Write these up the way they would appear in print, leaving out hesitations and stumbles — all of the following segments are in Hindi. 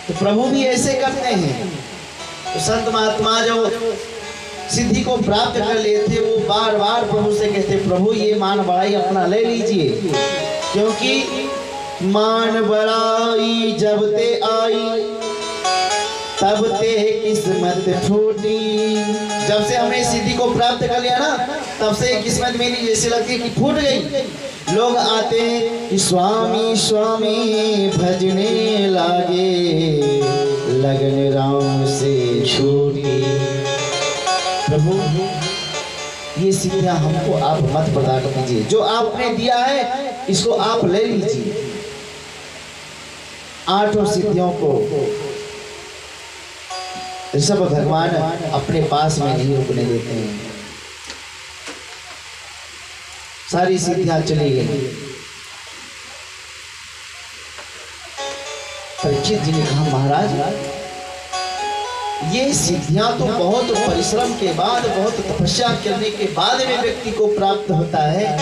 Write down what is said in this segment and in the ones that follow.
तो प्रभु भी ऐसे करते हैं। तो संत महात्मा जो सिद्धि को प्राप्त कर लिए थे वो बार बार प्रभु से कहते, प्रभु ये मान बढ़ाई अपना ले लीजिए, क्योंकि मान बढ़ाई जब ते आई तब ते किस्मत फूटी। जब से हमने सिद्धि को प्राप्त कर लिया ना, तब से किस्मत मेरी जैसे लगती है कि फूट गई। लोग आते हैं कि स्वामी स्वामी भजने लागे, लगन राम से छूटी। प्रभु ये सिद्धियां हमको आप मत प्रदान कीजिए, जो आपने दिया है इसको आप ले लीजिए। आठों सिद्धियों को ऋषभ भगवान अपने पास में नहीं रुकने देते हैं। सारी सिद्धियां चली गई। परीक्षित जी ने कहा, महाराज ये सिद्धियां तो बहुत परिश्रम के बाद, बहुत तपस्या करने के बाद में व्यक्ति को प्राप्त होता है,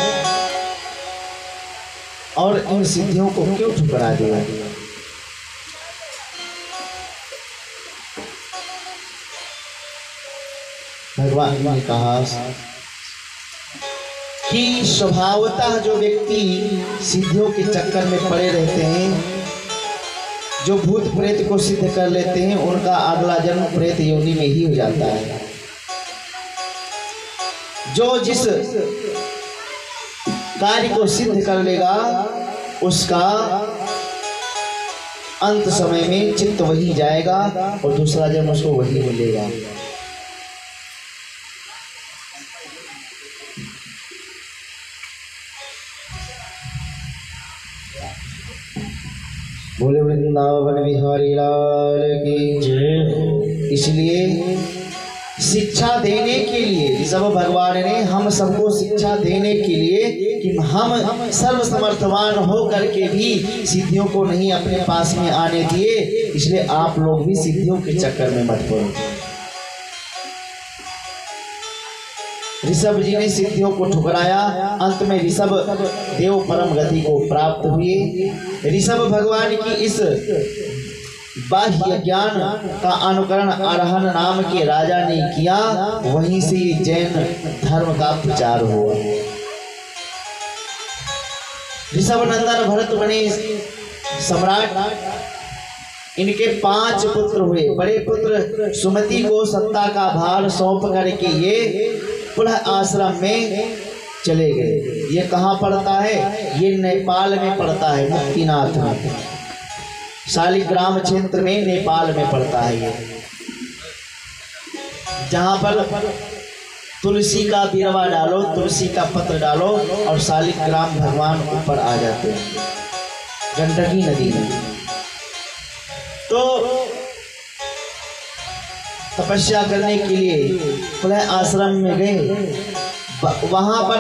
और इन सिद्धियों को क्यों ठुकरा दिया? भगवान ने कहा कि स्वभावतः जो व्यक्ति सिद्धियों के चक्कर में पड़े रहते हैं, जो भूत प्रेत को सिद्ध कर लेते हैं, उनका अगला जन्म प्रेत योनि में ही हो जाता है। जो जिस कार्य को सिद्ध कर लेगा उसका अंत समय में चित्त वही जाएगा और दूसरा जन्म उसको वही मिलेगा। बोले वृंदावन बिहारी लाल की जय। इसलिए शिक्षा देने के लिए ऋषभ भगवान ने हम सबको शिक्षा देने के लिए कि हम सर्वसमर्थवान हो करके भी सिद्धियों को नहीं अपने पास में आने दिए, इसलिए आप लोग भी सिद्धियों के चक्कर में मत पड़ो। ऋषभ जी ने सिद्धियों को ठुकराया, अंत में ऋषभ देव परम गति को प्राप्त हुए। ऋषभ भगवान की इस बाह्य ज्ञान का अनुकरण अरहन नाम के राजा ने किया, वहीं से जैन धर्म का प्रचार हुआ। ऋषभ नंदन भरत बने सम्राट। इनके 5 पुत्र हुए। बड़े पुत्र सुमति को सत्ता का भार सौंप करके ये पुनः आश्रम में चले गए। ये कहाँ पड़ता है? ये नेपाल में पड़ता है, मुक्तिनाथ में, शालिग्राम क्षेत्र में नेपाल में पड़ता है ये, जहाँ पर तुलसी का बिरवा डालो, तुलसी का पत्र डालो और शालिग्राम भगवान ऊपर आ जाते हैं गंडकी नदी में। तो तपस्या करने के लिए पुनः आश्रम में गए। वहां पर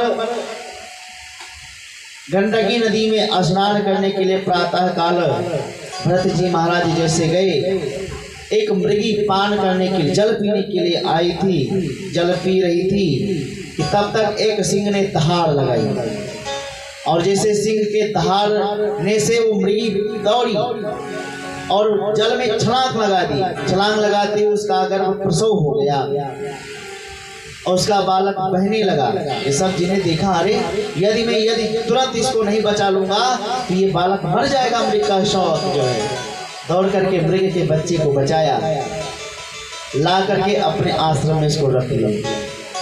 गंडकी नदी में स्नान करने के लिए प्रातः काल भरत जी महाराज जैसे गए, एक मृगी पान करने के लिए, जल पीने के लिए आई थी, जल पी रही थी कि तब तक एक सिंह ने दहाड़ लगाई, और जैसे सिंह के दहाड़ने से वो मृगी दौड़ी और जल में छलांग लगा दी। छलांग लगाते उसका गर्भ प्रसव हो गया और उसका बालक बहने लगा। ये सब जिन्हें देखा, अरे यदि तुरंत इसको नहीं बचा लूंगा तो ये बालक मर जाएगा। मृग का शव जो है दौड़ करके मृग के बच्चे को बचाया, ला करके अपने आश्रम में इसको रख लिया।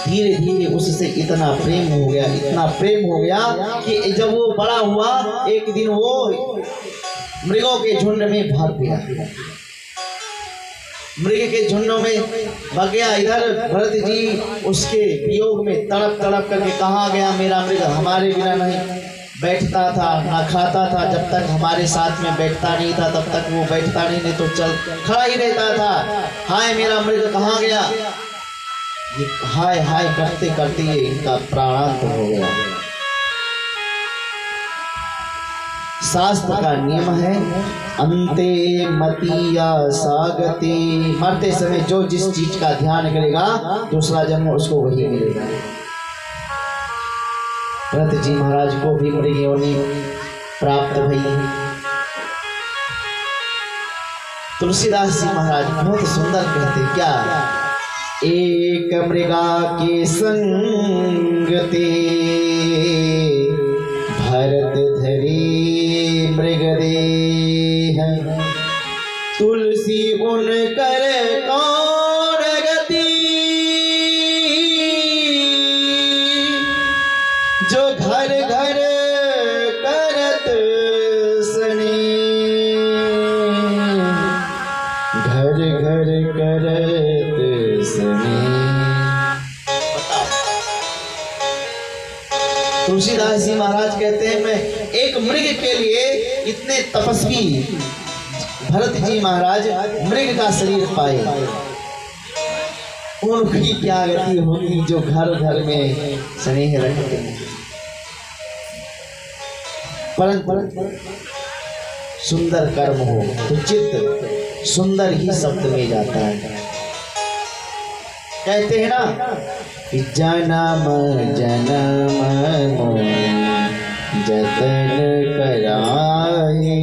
धीरे धीरे उससे इतना प्रेम हो गया, इतना प्रेम हो गया कि जब वो बड़ा हुआ, एक दिन वो मृगों के झुंड में भाग गया। मृग के झुंडों में भाग गया। इधर भरत जी उसके वियोग में तड़प तड़प करके, कहाँ गया मेरा मृग? हमारे बिना नहीं बैठता था, ना खाता था। जब तक हमारे साथ में बैठता नहीं था तब तक वो बैठता नहीं तो चल खड़ा ही रहता था। हाय मेरा मृग कहाँ गया? ये हाय हाय करते करते ये इनका प्राणांत हो गया। शास्त्र का नियम है, अंते मतिया सागते, मरते समय जो जिस चीज का ध्यान करेगा दूसरा जन्म उसको वही मिलेगा। भरत जी महाराज को भी मृग योनि प्राप्त हुई। तुलसीदास जी महाराज बहुत सुंदर कहते क्या, एक मृगा के संगते भरत धरी मृग देह, तुलसी उन कर कौन गति, जो घर घर करत सने, घर घर करत सने। तुलसीदास जी महाराज कहते हैं मैं एक मृग के लिए इतने तपस्वी भरत जी महाराज मृग का शरीर पाए, उनकी क्या गति होगी जो घर घर में स्नेह रखते हैं। परंतु सुंदर कर्म हो तो चित्त सुंदर ही शब्द में जाता है। कहते हैं ना कि जन्म जन्म मोहि जतन कराए,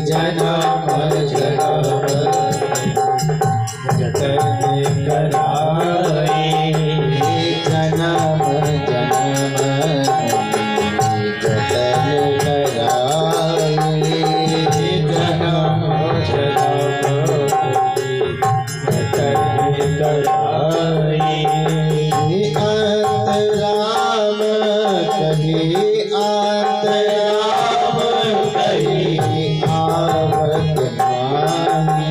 जन्म जन्म जतन कराए, जन्म जन्म मोहि जतन कराए, जन्म जन्म जतन कराए। अंतराम कहे अंतराम कहे आवत माही,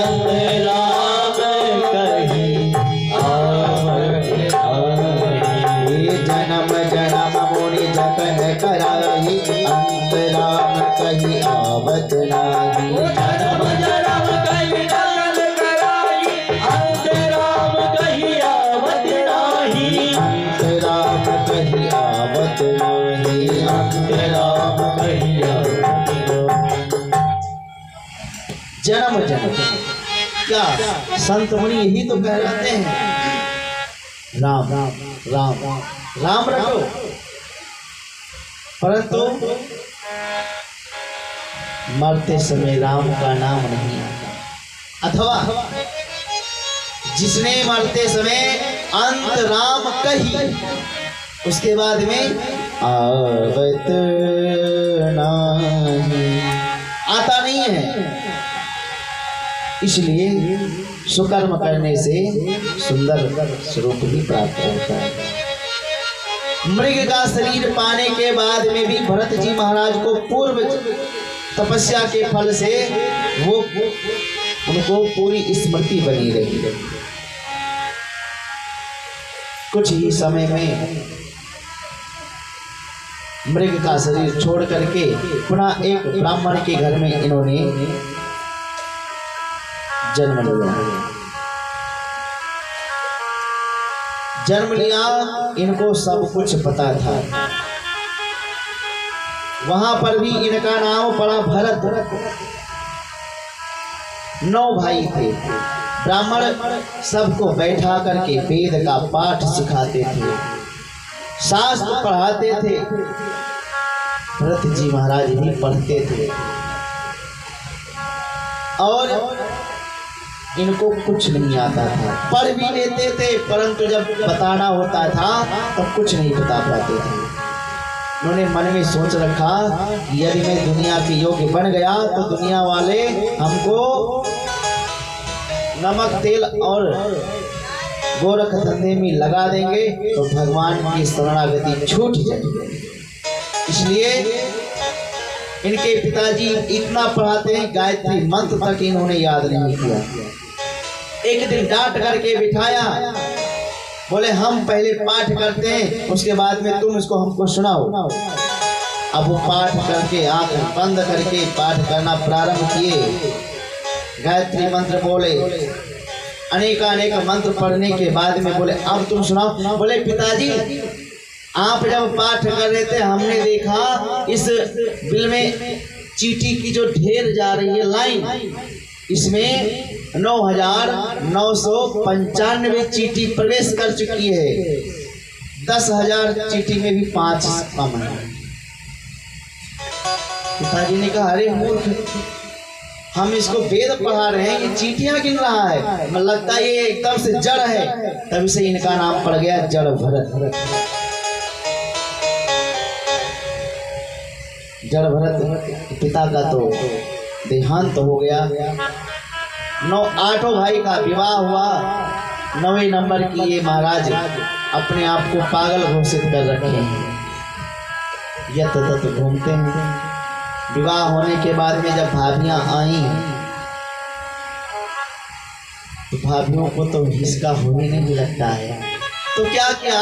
अंतराम कहे आवत माही, जन्म जन्म मोहि जतन कराई, अंतराम कहे आवत नाही, जन्म जन्म कहे जतन कराई, अंतराम कहे आवत नाही, अंतराम कहे आवत नाही, अंतराम कहे आवत नाही। जन्म जन्म क्या संत मुनि यही तो कहलाते हैं, राम राम राम राम रखो, परंतु मरते समय राम का नाम नहीं आता, अथवा जिसने मरते समय अंत राम कही उसके बाद में आवत नहीं आता नहीं है। इसलिए सुकर्म करने से सुंदर स्वरूप भी प्राप्त होता है। मृग का शरीर पाने के बाद में भी भरत जी महाराज को पूर्व तपस्या के फल से वो उनको पूरी स्मृति बनी रही। कुछ ही समय में मृग का शरीर छोड़ करके पुनः एक ब्राह्मण के घर में इन्होंने जन्म लिया। जन्म लिया, इनको सब कुछ पता था। वहां पर भी इनका नाम पड़ा भरत। 9 भाई थे। ब्राह्मण सबको बैठा करके वेद का पाठ सिखाते थे, शास्त्र पढ़ाते थे। भरत जी महाराज भी पढ़ते थे और इनको कुछ नहीं आता था। पढ़ भी लेते थे, परंतु जब बताना होता था तब कुछ नहीं बता पाते थे। उन्होंने मन में सोच रखा कि यदि मैं दुनिया के योग्य बन गया तो दुनिया वाले हमको नमक तेल और गोरख धंधे में लगा देंगे तो भगवान की शरणागति छूट जाएगी। इसलिए इनके पिताजी इतना पढ़ाते हैं, गायत्री मंत्र तक इन्होंने याद नहीं किया। एक दिन डांट करके बिठाया, बोले हम पहले पाठ करते हैं, उसके बाद में तुम इसको हमको सुनाओ। अब वो पाठ करके आंख बंद करके पाठ करना प्रारंभ किए। गायत्री मंत्र बोले, अनेक मंत्र पढ़ने के बाद में बोले अब तुम सुनाओ। बोले पिताजी आप जब पाठ कर रहे थे हमने देखा इस बिल में चीटी की जो ढेर जा रही है लाइन, इसमें 9,995 चीटी प्रवेश कर चुकी है। 10,000 चीटी में भी 5 कम है। पिताजी ने कहा अरे मूर्ख, हम इसको वेद पढ़ा रहे हैं, ये चींटियां गिन रहा है, मतलब लगता है ये एकदम से जड़ है, तभी से इनका नाम पड़ गया जड़ भरत। जड़ भरत पिता का तो देहांत हो गया। 8 भाई का विवाह हुआ, 9वें नंबर की ये महाराज अपने आप को पागल घोषित कर रखे हैं, यत तत घूमते हैं। विवाह होने के बाद में जब भाभियां आई तो भाभियों को तो हिसका होने नहीं लगता है, तो क्या किया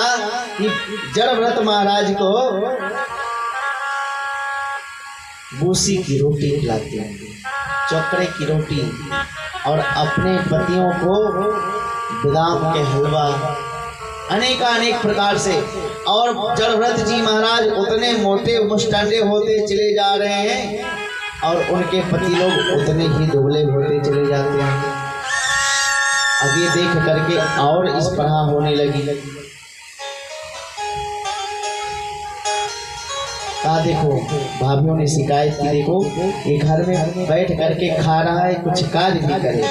कि जड़भरत महाराज को बूसी की रोटी खिलाती हैं, चौकड़े की रोटी, और अपने पतियों को बादाम के हलवा, अनेक प्रकार से। और जड़भरत जी महाराज उतने मोटे मुस्टंडे होते चले जा रहे हैं और उनके पति लोग उतने ही दुबले होते चले जाते हैं। अब ये देख करके और इस तरह होने लगी। कहा देखो भाभियों ने शिकायत की, देखो ये घर में बैठ करके खा रहा है, कुछ कार्य नहीं करे।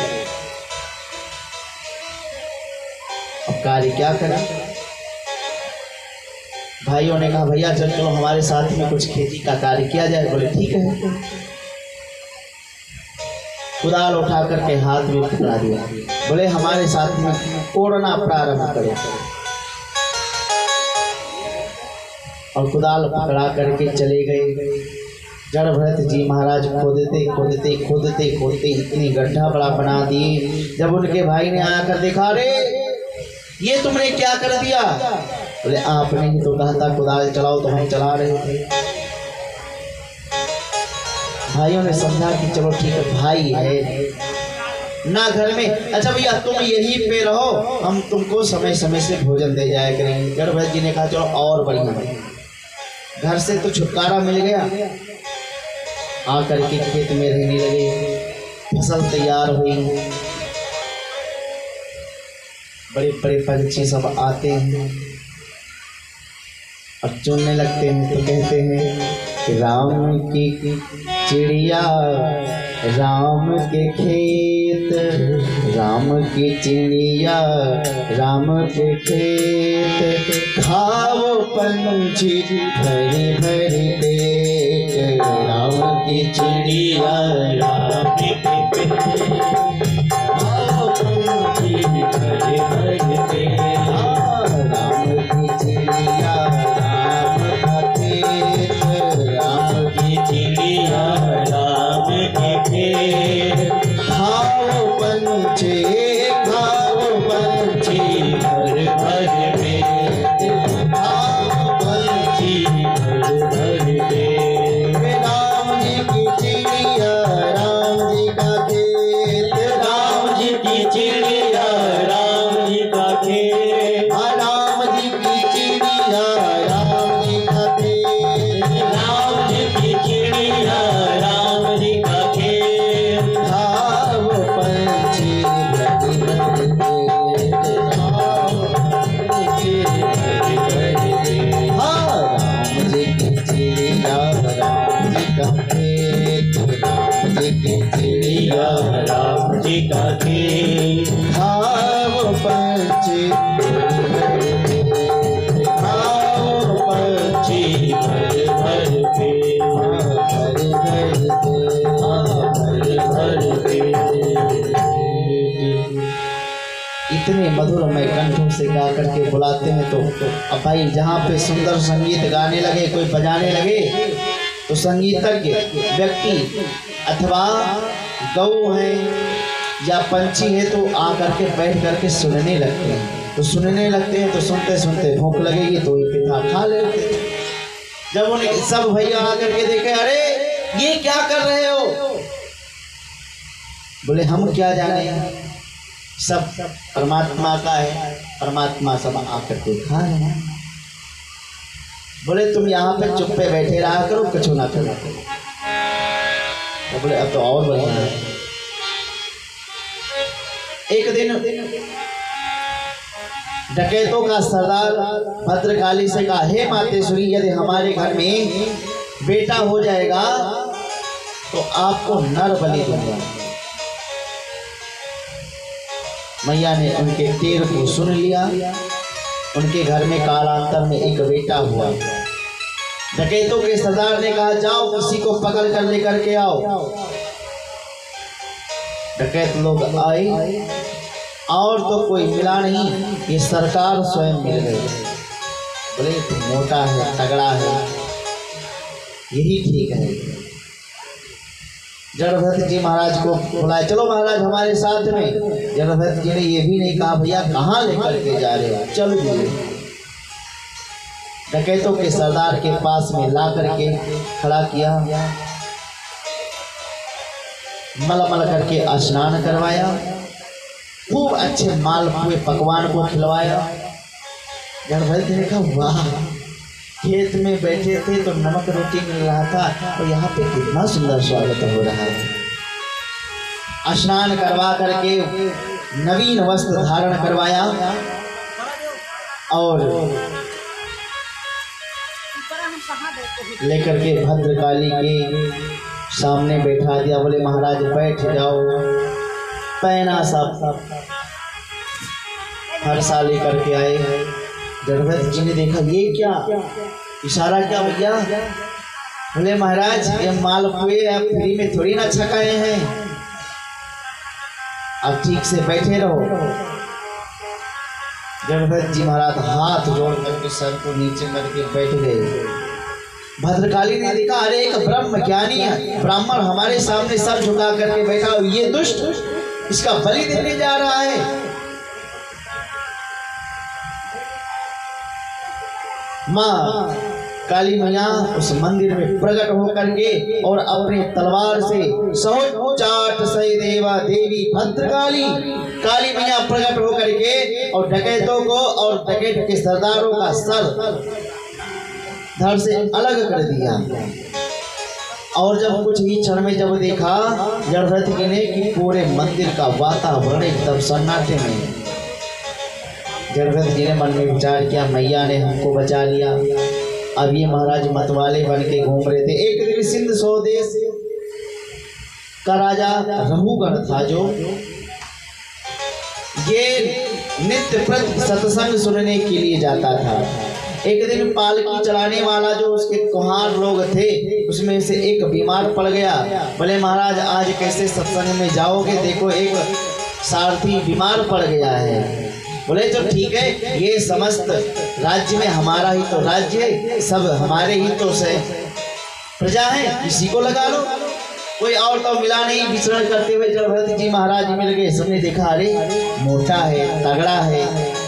अब कार्य क्या करें? भाइयों ने कहा भैया चलो हमारे साथ में कुछ खेती का कार्य किया जाए। बोले ठीक है। कुदाल उठा करके हाथ में पकड़ा दिया, बोले हमारे साथ में कोड़ना प्रारंभ करो। और कुदाल पकड़ा करके चले गए। जड़भरत जी महाराज खोदते इतनी गड्ढा बड़ा बना दिए। जब उनके भाई ने आकर देखा, अरे ये तुमने क्या कर दिया? बोले आपने ही तो कहा था कुदाल चलाओ, तो हम चला रहे थे। भाइयों ने समझा कि चलो ठीक है, भाई है ना घर में, अच्छा भैया तुम यहीं पे रहो, हम तुमको समय समय से भोजन दे जाया करेंगे। जड़भरत जी ने कहा चलो और बढ़िया, घर से तो छुटकारा मिल गया। आकर के खेत में रहने लगे, फसल तैयार हुई, बड़े बड़े पंछी सब आते हैं और चुनने लगते हैं। तो कहते हैं कि राम की चिड़िया राम के खेत, राम की चिड़िया राम के खेत, खाओ पंछी भरी भरी पेट, राम की चिड़िया राम के खेत, खाओ पंछी भरी भरी पेट, राम की चिड़िया राम का खेत, राम की चिड़िया राम के खेत, खाओ पंछी भर भर पेट, खाओ पंछी भर भर पेट, राम जी की चिड़िया राम जी का खेत, राम जी की चिड़िया राम जी का खेत, राम जी की चिड़िया राम जी का खेत, राम जी की चिड़िया राम जी का खेत, खाओ पंछी भरी भरी पेट, खाओ पंछी भरी भरी पेट, राम जी की चिड़िया राम जी का खेत, राम जी की चिड़िया राम जी का खेत, खाओ पंछी भरी भरी पेट, खाओ पंछी भरी भरी पेट, भरी भरी पेट, भरी भरी पेट। इतने मधुरमय कंठों से गा करके बुलाते हैं। तो अब भाई जहाँ पे सुंदर संगीत गाने लगे, कोई बजाने लगे, तो संगीतज्ञ व्यक्ति अथवा गौ है या पंछी है तो आकर के बैठ करके सुनने लगते हैं। तो सुनने लगते हैं तो सुनते सुनते भूख लगेगी तो ये पिता खा लेते हैं। जब उन्हें सब भैया आकर के देखे, अरे ये क्या कर रहे हो? बोले हम क्या जाने, सब परमात्मा का है, परमात्मा सब आकर के खा रहे हैं। बोले तुम यहाँ पे चुप पे बैठे रहा करो, कुछ ना करो। बोले अब तो और बढ़िया है। एक दिन डकैतों का सरदार भद्रकाली से कहा, हे मातेश्वरी, यदि हमारे घर में बेटा हो जाएगा तो आपको नर बलि दूंगा। मैया ने उनके तेर को सुन लिया। उनके घर में कालांतर में एक बेटा हुआ। डकैतों के सरदार ने कहा जाओ किसी को पकड़ कर लेकर के आओ। डकैत लोग आए और तो कोई मिला नहीं, ये सरकार स्वयं मिल गए। बोले मोटा है, तगड़ा है, यही ठीक है। जड़भरत जी महाराज को बुलाया, चलो महाराज हमारे साथ में। जड़भरत जी ने ये भी नहीं कहा भैया कहाँ लेकर के जा रहे हो, चलो जी। डकैतों के सरदार के पास में ला करके खड़ा किया, मल करके स्नान करवाया, खूब अच्छे मालपुए पकवान को खिलवाया। जड़भरत ने कहा वाह, खेत में बैठे थे तो नमक रोटी मिल रहा था और यहाँ पे कितना सुंदर स्वागत हो रहा है। स्नान करवा करके नवीन वस्त्र धारण करवाया और लेकर के भद्रकाली के सामने बैठा दिया। बोले महाराज बैठ जाओ। पैना सब हर्षा लेकर के आए। जड़भरत जी ने देखा ये क्या, इशारा क्या भैया? बोले महाराज ये मालपुए आप फ्री में थोड़ी ना छकाए हैं, आप ठीक से बैठे रहो। जड़भरत जी महाराज हाथ जोड़ करके सर को नीचे करके बैठ गए। भद्रकाली ने देखा अरे एक ब्रह्म ज्ञानी है ब्राह्मण हमारे सामने सर झुका करके बैठा, ये दुष्ट इसका बलि देने जा रहा है। माँ काली मैया उस मंदिर में प्रकट होकर के और अपने तलवार से सहोचाट सही देवा देवी भद्रकाली काली मैया प्रकट होकर के और डकैतों को और डकैत के सरदारों का सर धड़ से अलग कर दिया। और जब कुछ ही क्षण में जब देखा जड़भरत जी ने कि पूरे मंदिर का वातावरण एकदम सन्नाटे में। जड़भरत जी ने मन में विचार किया मैया ने हमको बचा लिया, अब ये महाराज मतवाले बन के घूम रहे थे। एक दिन सिंध स्वदेश का राजा रहुगण था जो ये नित्य प्रति सत्संग सुनने के लिए जाता था। एक दिन पालकी चलाने वाला जो उसके कुम्हार लोग थे उसमें से एक बीमार पड़ गया। बोले महाराज आज कैसे सत्संग में जाओगे, देखो एक सारथी बीमार पड़ गया है। बोले तो ठीक है, ये समस्त राज्य में हमारा ही तो राज्य है, सब हमारे ही तो से प्रजा है, इसी को लगा लो। कोई और तो मिला नहीं। विचरण करते हुए जड़भरत जी महाराज मिल गए। सबने देखा अरे मोटा है, तगड़ा है,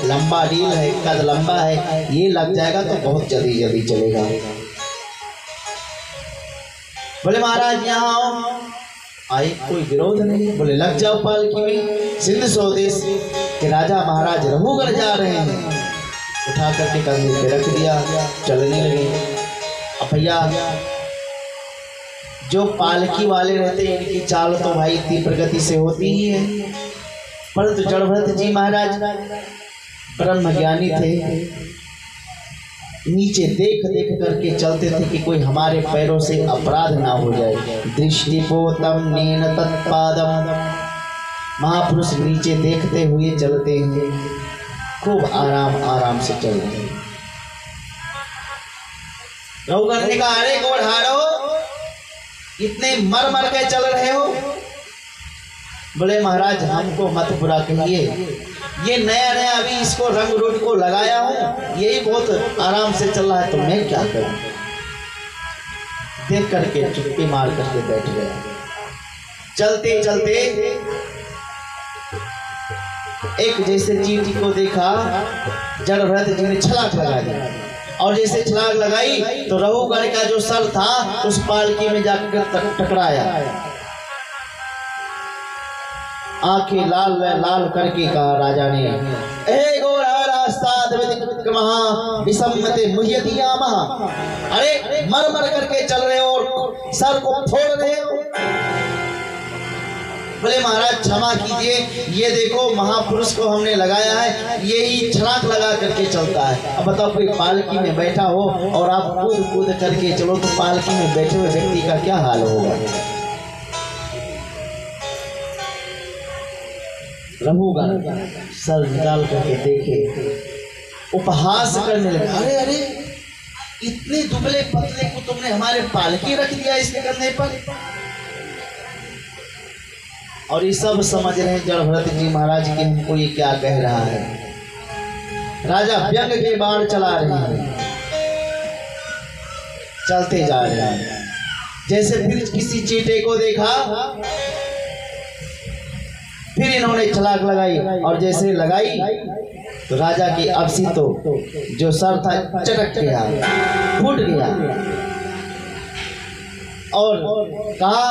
लंबा ढील है, कद लंबा है, ये लग जाएगा तो बहुत जल्दी जल्दी चलेगा। बोले महाराज यहाँ आओ। आए, कोई विरोध नहीं। बोले लग जाओ पालकी में। सिंध स्वदेश के राजा महाराज रहुगण जा रहे हैं। उठा करके कंधे पे रख दिया, चलने लगे। अब भैया जो पालकी वाले रहते हैं इनकी चाल तो भाई इतनी प्रगति से होती ही है, परंतु जड़भरत जी महाराज ब्रह्मज्ञानी थे। नीचे देख देख करके चलते थे कि कोई हमारे पैरों से अपराध ना हो जाए। दृष्टिपोतम नेन तत्पादम, महापुरुष नीचे देखते हुए चलते हैं, खूब आराम आराम से चल रहे हैं। रहुगण ने कहा अरे घोड़हारो इतने मर मर के चल रहे हो। बोले महाराज हमको मत बुरा कहिए, ये नया नया अभी इसको रंग रूट को लगाया हूँ, यही बहुत आराम से चल रहा है, तो मैं क्या करूं। देख करके चुप्पी मार करके बैठ गया। चलते चलते एक जैसे चींटी को देखा, जड़भरत जी ने छलांग लगा दी और जैसे छलांग लगाई तो रहुगण का जो सर था उस पालकी में जाकर टकराया। आंखें लाल लाल करके कहा राजा ने, ए अरे मर मर करके चल रहे हो और सर को फोड़ रहे हो। बोले महाराज क्षमा कीजिए, ये देखो महापुरुष को हमने लगाया है, यही छलांग लगा करके चलता है। अब बताओ कोई पालकी में बैठा हो और आप कूद कूद करके चलो तो पालकी में बैठे हुए व्यक्ति का क्या हाल होगा। रघुगण सर निकाल करके देखे, उपहास करने लगे, अरे अरे इतने दुबले पतले को तुमने हमारे पालकी रख दिया इसके कंधे पर। और ये सब समझ रहे हैं जड़ भरत जी महाराज के हमको ये क्या कह रहा है। राजा व्यंग के बाण चला रहे हैं, चलते जा रहे हैं। जैसे फिर किसी चींटे को देखा, फिर इन्होंने छलांग लगाई और जैसे लगाई तो राजा की अबसी तो जो सर था चटक गया, फूट गया और कहा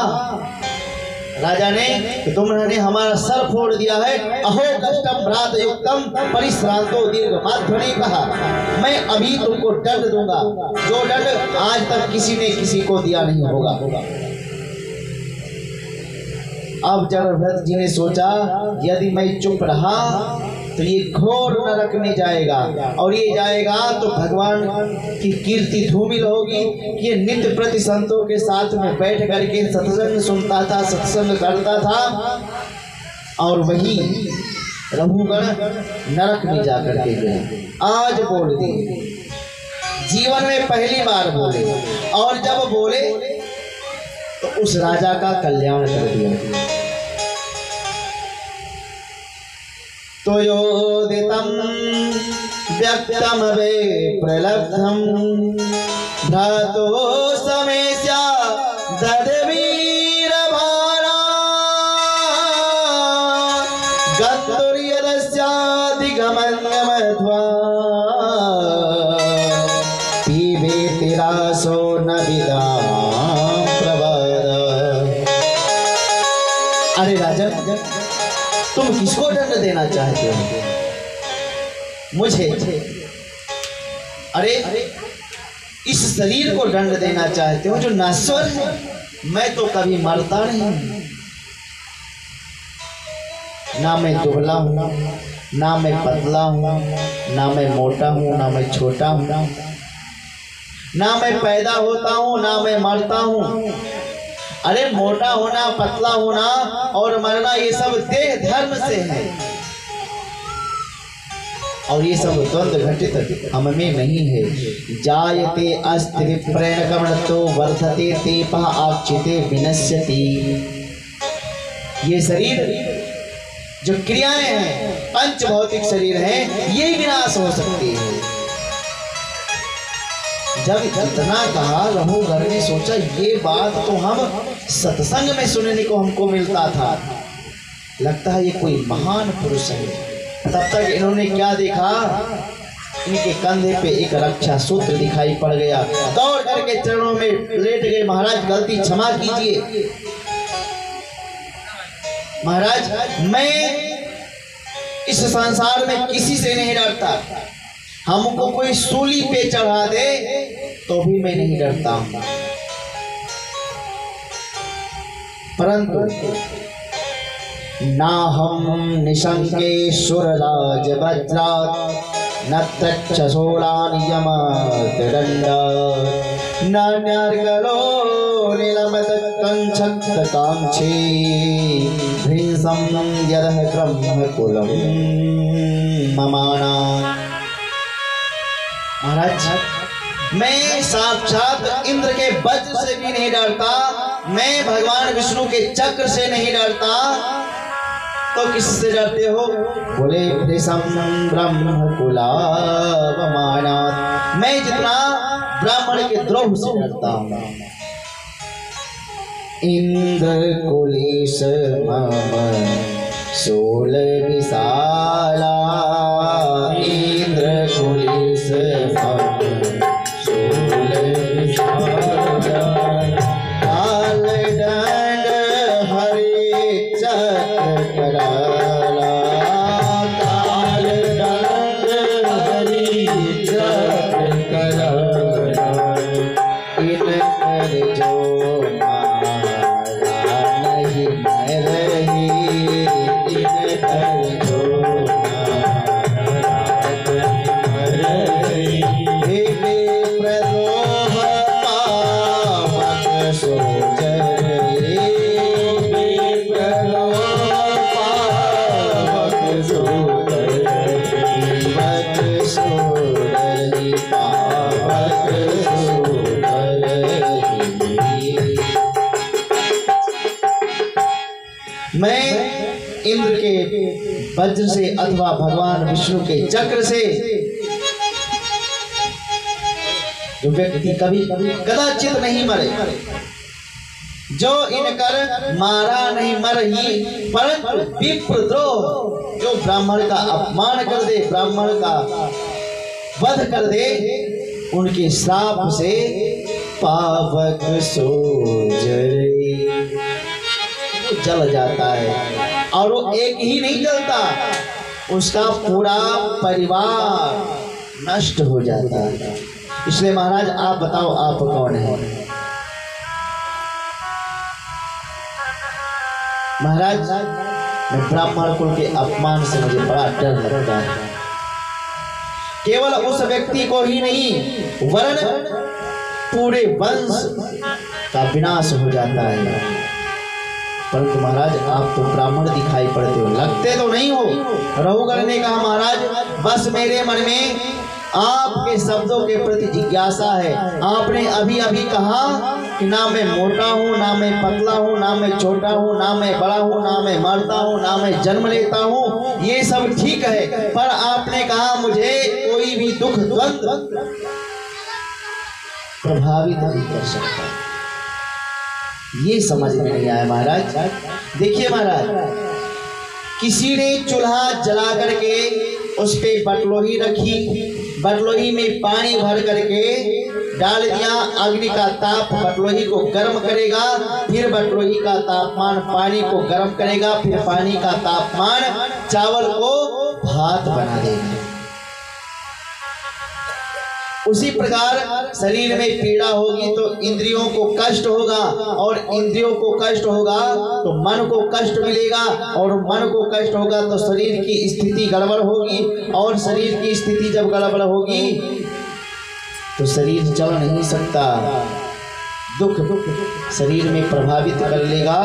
राजा ने कि तुमने हमारा सर फोड़ दिया है। अहो कष्टम भ्रात युक्तम परिश्रांतो दीर्घ माध्वनि कहा, मैं अभी तुमको दंड दूंगा जो दंड आज तक किसी ने किसी को दिया नहीं होगा। अब जड़भरत जी ने सोचा यदि मैं चुप रहा तो ये घोर नरक में जाएगा, और ये जाएगा तो भगवान की कीर्ति धूमिल होगी। ये नित्य प्रति संतों के साथ में बैठ करके सत्संग सुनता था, सत्संग करता था, और वही रघुगण नरक में जाकर के गए। आज बोल दिए, जीवन में पहली बार बोले, और जब बोले तो उस राजा का कल्याण कर दिया। तो योदितं व्यक्तम वे प्रलब्धम भ्रातो समेस्या ददवीर भारा गंधुर्यदस्याधिगमन्यमध्वा पीबे तिरासो न विदां प्रवद। अरे राजन, तुम किसको दंड देना चाहते हो? मुझे? अरे इस शरीर को दंड देना चाहते हो जो नश्वर है। मैं तो कभी मरता नहीं, ना मैं दुबला हूँ, ना मैं पतला हूँ, ना मैं मोटा हूँ, ना मैं छोटा हूँ, ना मैं पैदा होता हूँ, ना मैं मरता हूँ। अरे मोटा होना, पतला होना और मरना ये सब देह धर्म से है, और ये सब द्वंद्व घटित हम में नहीं है। जायते अस्ति विप्रेण कमणतो वर्धते तेपः आक्षिते विनश्यति। ये शरीर जो क्रियाएं हैं, पंच भौतिक शरीर हैं, ये विनाश हो सकती है। जब इतना कहा रघुगण ने सोचा ये बात तो हम सत्संग में सुनने को हमको मिलता था, लगता है ये कोई महान पुरुष है। तब तक इन्होंने क्या देखा, इनके कंधे पे एक रक्षा सूत्र दिखाई पड़ गया। दौड़ करके चरणों में लेट गए, महाराज गलती क्षमा कीजिए, महाराज मैं इस संसार में किसी से नहीं डरता, हमको कोई सूली पे चढ़ा दे तो भी मैं नहीं डरता हूं, परंतु ना हम निशंके सुरराज वज्रात् न तक्षशूलान् यमदण्डात् न न्यार्गलो नीलमत कंचकांक्षी भृंसं यदः ब्रह्मकुलं ममाना। महाराज मैं साक्षात इंद्र के वज्र से भी नहीं डरता, मैं भगवान विष्णु के चक्र से नहीं डरता, तो किससे डरते हो? बोले ब्रह्मकुलावमानात्, मैं जितना ब्राह्मण के द्रोह से डरता हूँ। इंद्र कुलेश मम शूल विशाला, इंद्र कुलेश मम शूल विशाला, काल दंड हरि चक्र कराला, काल दंड हरि चक्र कराला, इन कर जो मैं इंद्र के वज्र से अथवा भगवान विष्णु के चक्र से जो व्यक्ति कभी कदाचित नहीं मरे, जो इनकर मारा नहीं मरही, परंतु विप्रद्रोह जो ब्राह्मण का अपमान कर दे, ब्राह्मण का वध कर दे, उनके श्राप से पावक सो जरे जल जाता है। और वो एक ही नहीं जलता, उसका पूरा परिवार नष्ट हो जाता है। इसलिए महाराज आप बताओ आप कौन है? महाराज मैं ब्राह्मण कुल के अपमान से मुझे बड़ा डर लगता है। केवल उस व्यक्ति को ही नहीं वरन पूरे वंश का विनाश हो जाता है। परंतु महाराज आप तो ब्राह्मण दिखाई पड़ते हो, लगते तो नहीं हो। रघुगर ने कहा महाराज बस मेरे मन में आपके शब्दों के प्रति जिज्ञासा है। आपने अभी अभी कहा कि ना मैं मोटा हूँ, ना मैं पतला हूँ, ना मैं छोटा हूँ, ना मैं बड़ा हूँ, ना मैं मरता हूँ, ना मैं जन्म लेता हूँ, ये सब ठीक है। पर आपने कहा मुझे कोई भी दुख द्वंद प्रभावित नहीं कर सकता, ये समझ में नहीं आया महाराज। देखिए महाराज, किसी ने चूल्हा जला करके उस पे बटलोही रखी, बटलोही में पानी भर करके डाल दिया, अग्नि का ताप बटलोही को गर्म करेगा, फिर बटलोही का तापमान पानी को गर्म करेगा, फिर पानी का तापमान चावल को भात बना देगा। उसी प्रकार शरीर में पीड़ा होगी तो इंद्रियों को कष्ट होगा, और इंद्रियों को कष्ट होगा तो मन को कष्ट मिलेगा, और मन को कष्ट होगा तो शरीर की स्थिति गड़बड़ होगी, और शरीर की स्थिति जब गड़बड़ होगी तो शरीर चल नहीं सकता। दुख शरीर में प्रभावित कर लेगा,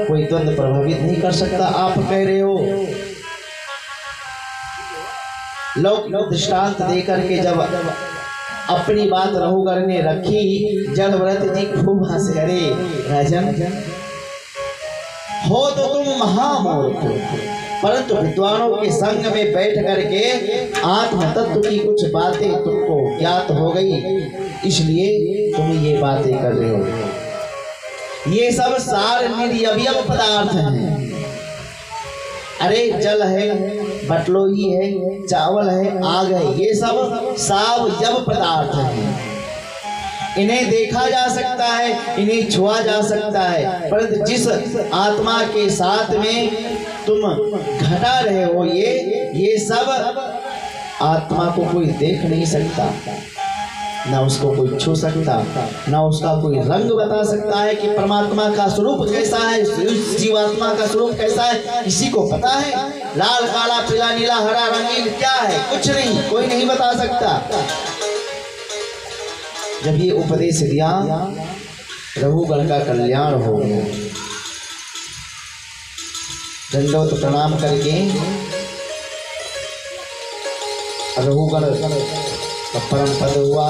कोई द्वंद प्रभावित नहीं कर सकता। आप कह रहे हो लौकिक दृष्टांत देकर के जब अपनी बात रघुगर ने रखी, जड़व्रत जी खूब हंसे, अरे राजन हो तो तुम महामूर्ख, परंतु विद्वानों के संग में बैठ करके आत्म तत्व की कुछ बातें तुमको ज्ञात हो गई, इसलिए तुम ये बातें कर रहे हो। ये सब सार निर्यवय पदार्थ हैं। अरे जल है, बटलोही है, चावल है, आग है, ये सब सावयव पदार्थ हैं। इन्हें देखा जा सकता है, इन्हें छुआ जा सकता है, परंतु जिस आत्मा के साथ में तुम घटा रहे हो, ये सब आत्मा को कोई देख नहीं सकता, ना उसको कोई छू सकता, ना उसका कोई रंग बता सकता है कि परमात्मा का स्वरूप कैसा है, जीवात्मा का स्वरूप कैसा है, किसी को पता है? लाल काला पीला नीला हरा रंगीन क्या है? कुछ नहीं, कोई नहीं बता सकता। जब ये उपदेश दिया, रघुगण का कल्याण हो गया। दंडोत प्रणाम करके रघुगण परम पद हुआ।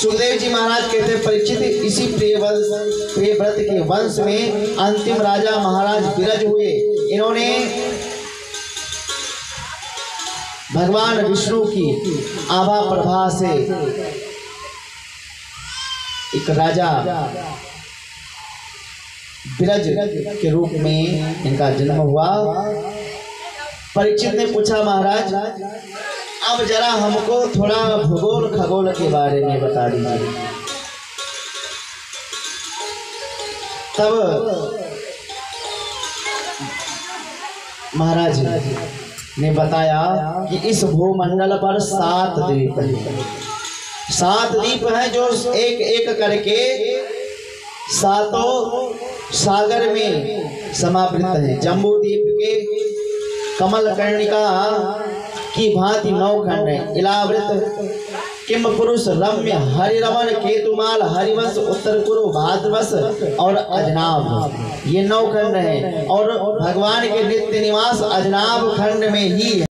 सुखदेव जी महाराज कहते परीक्षित इसी प्रियव्रत के वंश में अंतिम राजा महाराज विरज हुए। इन्होंने भगवान विष्णु की आभा प्रभा से एक राजा विरज के रूप में इनका जन्म हुआ। परीक्षित ने पूछा महाराज अब जरा हमको थोड़ा भूगोल खगोल के बारे में बता दीजिए। तब महाराज ने बताया कि इस भूमंडल पर 7 द्वीप हैं। 7 द्वीप हैं जो एक एक करके 7 सागर में समावृत हैं। जम्बू द्वीप के कमलकर्णिका की भांति 9 खंड है। इलावृत किम पुरुष रम्य हरिरमन केतुमाल हरिवंश उत्तर कुरु भाद्रवश और अजनाब, ये 9 खंड हैं। और भगवान के नित्य निवास अजनाब खंड में ही है।